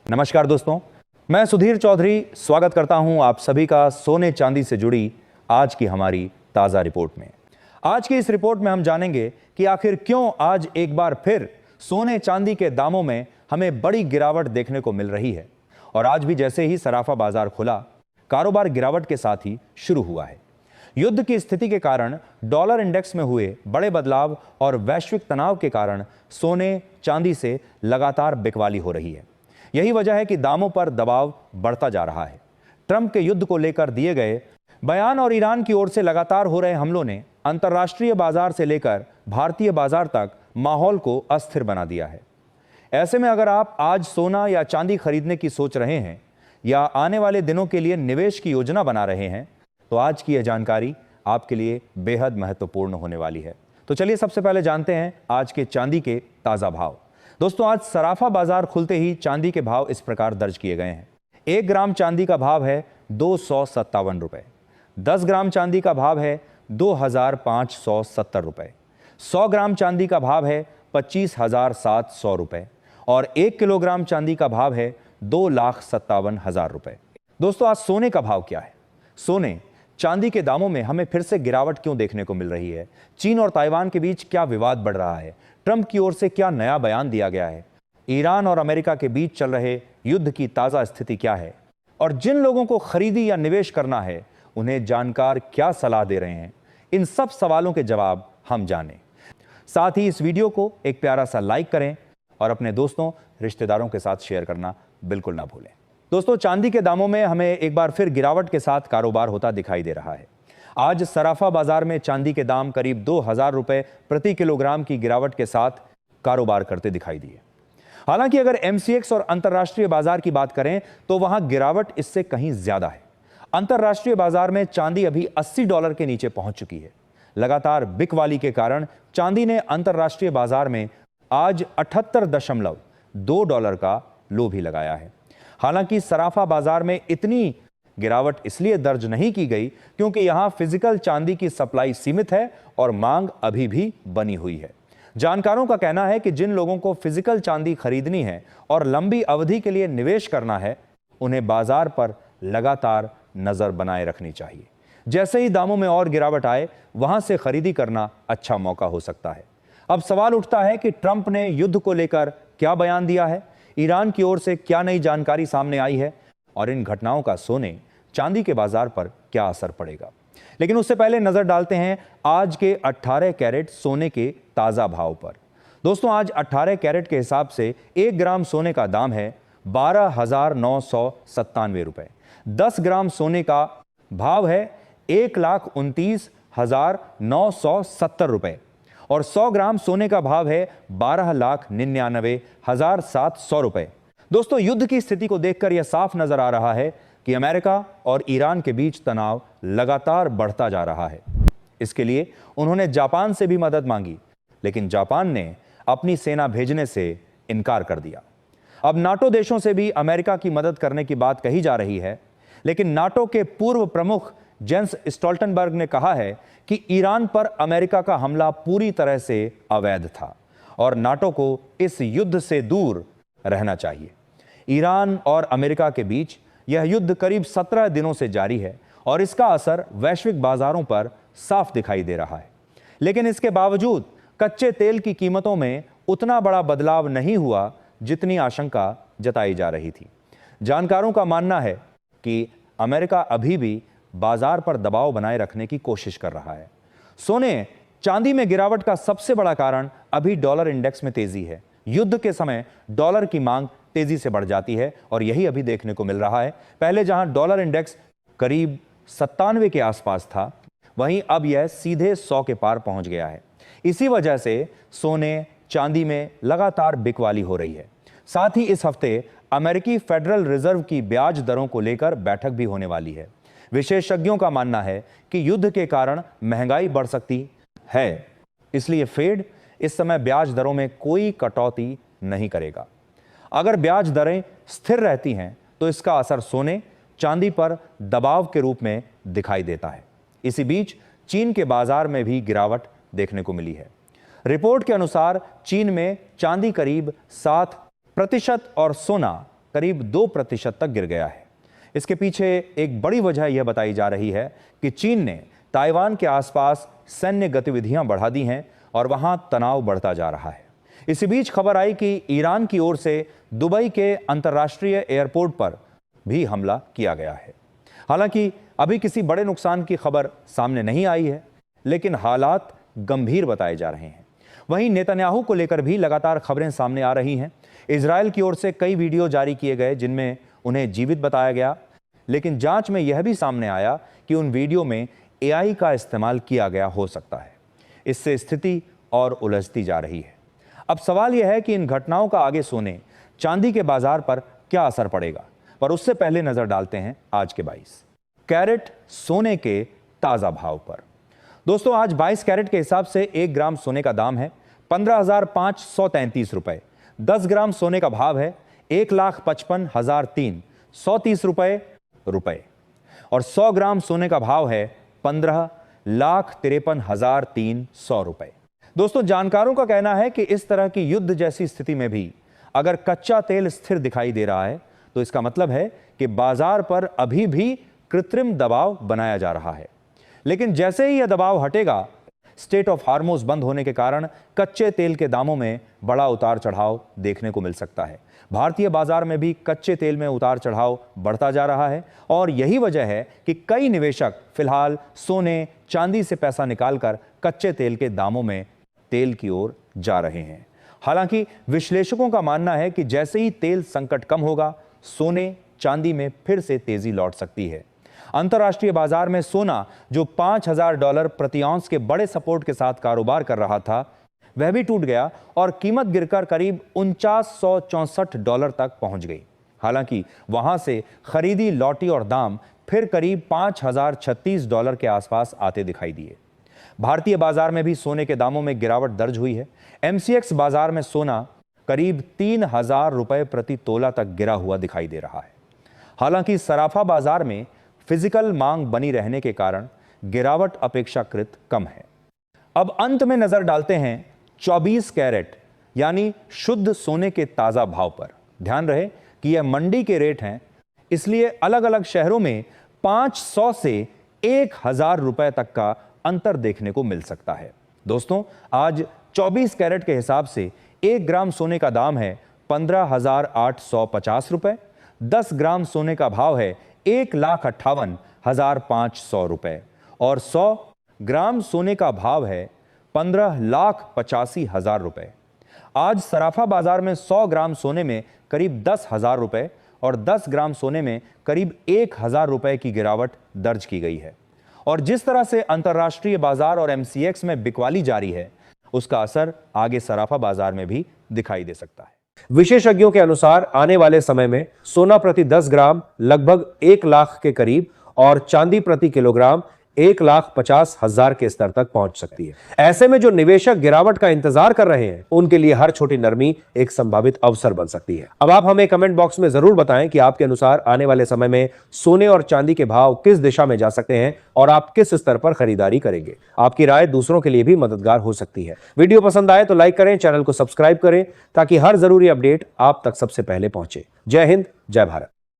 नमस्कार दोस्तों, मैं सुधीर चौधरी स्वागत करता हूं आप सभी का सोने चांदी से जुड़ी आज की हमारी ताज़ा रिपोर्ट में। आज की इस रिपोर्ट में हम जानेंगे कि आखिर क्यों आज एक बार फिर सोने चांदी के दामों में हमें बड़ी गिरावट देखने को मिल रही है। और आज भी जैसे ही सराफा बाजार खुला, कारोबार गिरावट के साथ ही शुरू हुआ है। युद्ध की स्थिति के कारण डॉलर इंडेक्स में हुए बड़े बदलाव और वैश्विक तनाव के कारण सोने चांदी से लगातार बिकवाली हो रही है। यही वजह है कि दामों पर दबाव बढ़ता जा रहा है। ट्रंप के युद्ध को लेकर दिए गए बयान और ईरान की ओर से लगातार हो रहे हमलों ने अंतर्राष्ट्रीय बाजार से लेकर भारतीय बाजार तक माहौल को अस्थिर बना दिया है। ऐसे में अगर आप आज सोना या चांदी खरीदने की सोच रहे हैं या आने वाले दिनों के लिए निवेश की योजना बना रहे हैं, तो आज की यह जानकारी आपके लिए बेहद महत्वपूर्ण होने वाली है। तो चलिए सबसे पहले जानते हैं आज के चांदी के ताज़ा भाव। दोस्तों, आज सराफा बाजार खुलते ही चांदी के भाव इस प्रकार दर्ज किए गए हैं। 1 ग्राम चांदी का भाव है 257 रुपए, 10 ग्राम चांदी का भाव है 2570 रुपए, 100 ग्राम चांदी का भाव है 25,700 रुपए और 1 किलोग्राम चांदी का भाव है 2,57,000 रुपए। दोस्तों, आज सोने का भाव क्या है? सोने चांदी के दामों में हमें फिर से गिरावट क्यों देखने को मिल रही है? चीन और ताइवान के बीच क्या विवाद बढ़ रहा है? ट्रंप की ओर से क्या नया बयान दिया गया है? ईरान और अमेरिका के बीच चल रहे युद्ध की ताजा स्थिति क्या है? और जिन लोगों को खरीदी या निवेश करना है, उन्हें जानकार क्या सलाह दे रहे हैं? इन सब सवालों के जवाब हम जानें। साथ ही इस वीडियो को एक प्यारा सा लाइक करें और अपने दोस्तों रिश्तेदारों के साथ शेयर करना बिल्कुल ना भूलें। दोस्तों, चांदी के दामों में हमें एक बार फिर गिरावट के साथ कारोबार होता दिखाई दे रहा है। आज सराफा बाजार में चांदी के दाम करीब 2,000 रुपए प्रति किलोग्राम की गिरावट के साथ कारोबार करते दिखाई दिए। हालांकि अगर एमसीएक्स और अंतर्राष्ट्रीय बाजार की बात करें तो वहां गिरावट इससे कहीं ज्यादा है। अंतर्राष्ट्रीय बाजार में चांदी अभी $80 के नीचे पहुंच चुकी है। लगातार बिकवाली के कारण चांदी ने अंतर्राष्ट्रीय बाजार में आज $78.2 का लो भी लगाया है। हालांकि सराफा बाजार में इतनी गिरावट इसलिए दर्ज नहीं की गई क्योंकि यहां फिजिकल चांदी की सप्लाई सीमित है और मांग अभी भी बनी हुई है। जानकारों का कहना है कि जिन लोगों को फिजिकल चांदी खरीदनी है और लंबी अवधि के लिए निवेश करना है, उन्हें बाजार पर लगातार नजर बनाए रखनी चाहिए। जैसे ही दामों में और गिरावट आए, वहां से खरीदी करना अच्छा मौका हो सकता है। अब सवाल उठता है कि ट्रंप ने युद्ध को लेकर क्या बयान दिया है, ईरान की ओर से क्या नई जानकारी सामने आई है और इन घटनाओं का सोने चांदी के बाजार पर क्या असर पड़ेगा। लेकिन उससे पहले नजर डालते हैं आज के 18 कैरेट सोने के ताजा भाव पर। दोस्तों, आज 18 कैरेट के हिसाब से 1 ग्राम सोने का दाम है 12,997 रुपए। 10 ग्राम सोने का भाव है 1,29,970 रुपए और 100 ग्राम सोने का भाव है 12,99,700 रुपए। दोस्तों, युद्ध की स्थिति को देखकर यह साफ नजर आ रहा है कि अमेरिका और ईरान के बीच तनाव लगातार बढ़ता जा रहा है। इसके लिए उन्होंने जापान से भी मदद मांगी, लेकिन जापान ने अपनी सेना भेजने से इनकार कर दिया। अब नाटो देशों से भी अमेरिका की मदद करने की बात कही जा रही है, लेकिन नाटो के पूर्व प्रमुख जेंस स्टोल्टनबर्ग ने कहा है कि ईरान पर अमेरिका का हमला पूरी तरह से अवैध था और नाटो को इस युद्ध से दूर रहना चाहिए। ईरान और अमेरिका के बीच यह युद्ध करीब 17 दिनों से जारी है और इसका असर वैश्विक बाजारों पर साफ दिखाई दे रहा है। लेकिन इसके बावजूद कच्चे तेल की कीमतों में उतना बड़ा बदलाव नहीं हुआ जितनी आशंका जताई जा रही थी। जानकारों का मानना है कि अमेरिका अभी भी बाजार पर दबाव बनाए रखने की कोशिश कर रहा है। सोने चांदी में गिरावट का सबसे बड़ा कारण अभी डॉलर इंडेक्स में तेजी है। युद्ध के समय डॉलर की मांग तेजी से बढ़ जाती है और यही अभी देखने को मिल रहा है। पहले जहां डॉलर इंडेक्स करीब 97 के आसपास था, वहीं अब यह सीधे 100 के पार पहुंच गया है। इसी वजह से सोने चांदी में लगातार बिकवाली हो रही है। साथ ही इस हफ्ते अमेरिकी फेडरल रिजर्व की ब्याज दरों को लेकर बैठक भी होने वाली है। विशेषज्ञों का मानना है कि युद्ध के कारण महंगाई बढ़ सकती है, इसलिए फेड इस समय ब्याज दरों में कोई कटौती नहीं करेगा। अगर ब्याज दरें स्थिर रहती हैं तो इसका असर सोने चांदी पर दबाव के रूप में दिखाई देता है। इसी बीच चीन के बाजार में भी गिरावट देखने को मिली है। रिपोर्ट के अनुसार चीन में चांदी करीब 7% और सोना करीब 2% तक गिर गया है। इसके पीछे एक बड़ी वजह यह बताई जा रही है कि चीन ने ताइवान के आसपास सैन्य गतिविधियां बढ़ा दी हैं और वहां तनाव बढ़ता जा रहा है। इसी बीच खबर आई कि ईरान की ओर से दुबई के अंतर्राष्ट्रीय एयरपोर्ट पर भी हमला किया गया है। हालांकि अभी किसी बड़े नुकसान की खबर सामने नहीं आई है, लेकिन हालात गंभीर बताए जा रहे हैं। वहीं नेतन्याहू को लेकर भी लगातार खबरें सामने आ रही हैं। इजरायल की ओर से कई वीडियो जारी किए गए जिनमें उन्हें जीवित बताया गया, लेकिन जांच में यह भी सामने आया कि उन वीडियो में एआई का इस्तेमाल किया गया हो सकता है। इससे स्थिति और उलझती जा रही है। अब सवाल यह है कि इन घटनाओं का आगे सोने चांदी के बाजार पर क्या असर पड़ेगा, पर उससे पहले नजर डालते हैं आज के 22 कैरेट सोने के ताजा भाव पर। दोस्तों, आज 22 कैरेट के हिसाब से 1 ग्राम सोने का दाम है 15,533 रुपए। 10 ग्राम सोने का भाव है 1,55,330 रुपए और 100 ग्राम सोने का भाव है 15,53,300 रुपए। दोस्तों, जानकारों का कहना है कि इस तरह की युद्ध जैसी स्थिति में भी अगर कच्चा तेल स्थिर दिखाई दे रहा है तो इसका मतलब है कि बाजार पर अभी भी कृत्रिम दबाव बनाया जा रहा है। लेकिन जैसे ही यह दबाव हटेगा, स्टेट ऑफ हार्मोज बंद होने के कारण कच्चे तेल के दामों में बड़ा उतार चढ़ाव देखने को मिल सकता है। भारतीय बाजार में भी कच्चे तेल में उतार चढ़ाव बढ़ता जा रहा है और यही वजह है कि कई निवेशक फिलहाल सोने चांदी से पैसा निकालकर कच्चे तेल के दामों में तेल की ओर जा रहे हैं। हालांकि विश्लेषकों का मानना है कि जैसे ही तेल संकट कम होगा, सोने चांदी में फिर से तेजी लौट सकती है। अंतर्राष्ट्रीय बाजार में सोना जो $5,000 प्रति औंस के बड़े सपोर्ट के साथ कारोबार कर रहा था, वह भी टूट गया और कीमत गिरकर करीब $4964 तक पहुंच गई। हालांकि वहां से खरीदी लौटी और दाम फिर करीब $5,036 के आसपास आते दिखाई दिए। भारतीय बाजार में भी सोने के दामों में गिरावट दर्ज हुई है। एमसीएक्स बाजार में सोना करीब $3,000 प्रति तोला तक गिरा हुआ दिखाई दे रहा है। हालांकि सराफा बाजार में फिजिकल मांग बनी रहने के कारण गिरावट अपेक्षाकृत कम है। अब अंत में नजर डालते हैं 24 कैरेट यानी शुद्ध सोने के ताजा भाव पर। ध्यान रहे कि यह मंडी के रेट हैं, इसलिए अलग अलग शहरों में 500 से 1,000 रुपए तक का अंतर देखने को मिल सकता है। दोस्तों, आज 24 कैरेट के हिसाब से 1 ग्राम सोने का दाम है 15,850 रुपए। 10 ग्राम सोने का भाव है 1,58,500 रुपए और 100 ग्राम सोने का भाव है 15,85,000 रुपए। आज सराफा बाजार में 100 ग्राम सोने में करीब 10,000 रुपए और 10 ग्राम सोने में करीब 1,000 रुपए की गिरावट दर्ज की गई है। और जिस तरह से अंतर्राष्ट्रीय बाजार और एमसीएक्स में बिकवाली जारी है, उसका असर आगे सराफा बाजार में भी दिखाई दे सकता है। विशेषज्ञों के अनुसार आने वाले समय में सोना प्रति 10 ग्राम लगभग 1 लाख के करीब और चांदी प्रति किलोग्राम 1,50,000 के स्तर तक पहुंच सकती है। ऐसे में जो निवेशक गिरावट का इंतजार कर रहे हैं, उनके लिए हर छोटी नरमी एक संभावित अवसर बन सकती है। अब आप हमें कमेंट बॉक्स में जरूर बताएं कि आपके अनुसार आने वाले समय में सोने और चांदी के भाव किस दिशा में जा सकते हैं और आप किस स्तर पर खरीदारी करेंगे। आपकी राय दूसरों के लिए भी मददगार हो सकती है। वीडियो पसंद आए तो लाइक करें, चैनल को सब्सक्राइब करें ताकि हर जरूरी अपडेट आप तक सबसे पहले पहुंचे। जय हिंद, जय भारत।